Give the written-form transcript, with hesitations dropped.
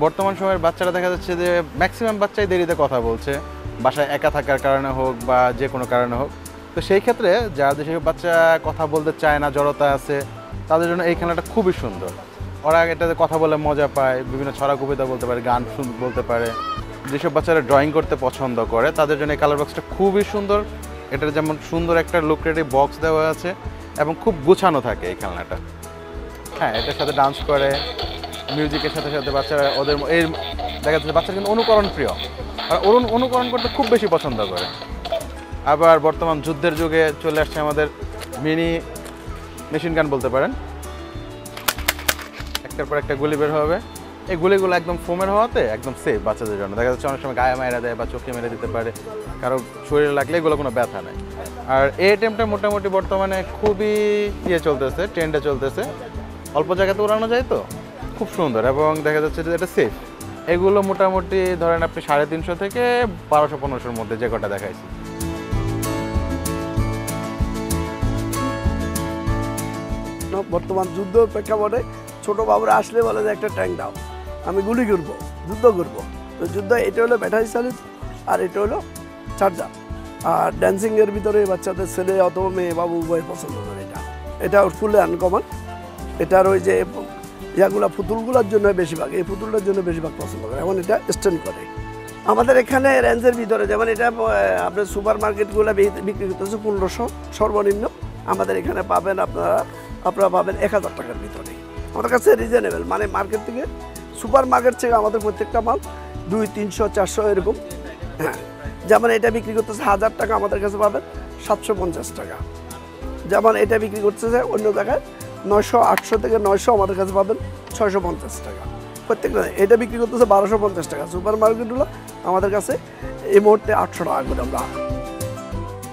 বর্তমান সময়ের বাচ্চারা দেখা যাচ্ছে যে ম্যাক্সিমাম বাচ্চাই দেরিতে কথা বলছে, বাসায় একা থাকার কারণে হোক বা যে কোনো কারণে হোক। তো সেই ক্ষেত্রে যারা যেসব বাচ্চা কথা বলতে চায় না, জড়তা আছে, তাদের জন্য এই খেলাটা খুবই সুন্দর। ওরা এটাতে কথা বলে মজা পায়, বিভিন্ন ছড়া কবিতা বলতে পারে, গান বলতে পারে। যেসব বাচ্চারা ড্রয়িং করতে পছন্দ করে তাদের জন্য এই কালার বক্সটা খুবই সুন্দর। এটার যেমন সুন্দর একটা লুকরেটিভ বক্স দেওয়া আছে এবং খুব গুছানো থাকে এই খেলনাটা। হ্যাঁ, এটার সাথে ডান্স করে, মিউজিকের সাথে সাথে বাচ্চারা ওদের এই দেখা যাচ্ছে বাচ্চারা কিন্তু অনুকরণ প্রিয়, আর অনুকরণ করতে খুব বেশি পছন্দ করে। আবার বর্তমান যুদ্ধের যুগে চলে আসছে আমাদের মিনি মেশিন গান বলতে পারেন। একটার পর একটা গুলি বের হবে। এই গুলিগুলো একদম ফোমের হওয়াতে একদম সেফ বাচ্চাদের জন্য। দেখা যাচ্ছে অনেক সময় গায়ে মায়েরা দেয় বা চোখে মেরে দিতে পারে, কারো শরীরে লাগলে এগুলো কোনো ব্যথা নেই। আর এই আইটেমটা মোটামুটি বর্তমানে খুবই চলতেছে, ট্রেন্ডে চলতেছে। অল্প জায়গাতে উড়ানো যায় তো, খুব সুন্দর এবং দেখা যাচ্ছে যে এটা সেফ। এগুলো মোটামুটি ধরেন আপনি 350 থেকে 1200-1500-র মধ্যে যে কটা দেখাইছি। বর্তমান যুদ্ধ প্রেক্ষাপটে ছোটো বাবুরা আসলে বলে যে একটা ট্যাঙ্ক দাও, আমি গুলি করবো, যুদ্ধ করবো। তো যুদ্ধ এটা হলো ব্যাটারি চালিত, আর এটা হলো চার্জার। আর ড্যান্সিংয়ের ভিতরে বাচ্চাদের ছেলে অথবা মেয়ে বাবু উভয় পছন্দ করে এটা ফুলে আনকমন। এটার ওই যে ইয়াগুলা পুতুলগুলোর জন্য বেশিরভাগ, এই পুতুলটার জন্য বেশিরভাগ পছন্দ করে, এখন এটা স্ট্যান্ড করে। আমাদের এখানে রেঞ্জের ভিতরে যেমন এটা আপনার সুপার মার্কেটগুলো বিক্রি করতেছে 1500 সর্বনিম্ন। আমাদের এখানে পাবেন আপনারা পাবেন 1000 টাকার ভিতরে। আমাদের কাছে রিজনেবল, মানে মার্কেট থেকে সুপার মার্কেট থেকে আমাদের প্রত্যেকটা মাল 200, 300, 400 এরকম। হ্যাঁ, যেমন এটা বিক্রি করতেছে 1000 টাকা, আমাদের কাছে পাবেন 750 টাকা। যেমন এটা বিক্রি করতেছে অন্য জায়গায় 900, 800 থেকে 900, আমাদের কাছে পাবেন 650 টাকা প্রত্যেকটা। এটা বিক্রি করতেছে 1250 টাকা। সুপার মার্কেটগুলো আমাদের কাছে এই মুহূর্তে 800 টাকা করে আমরা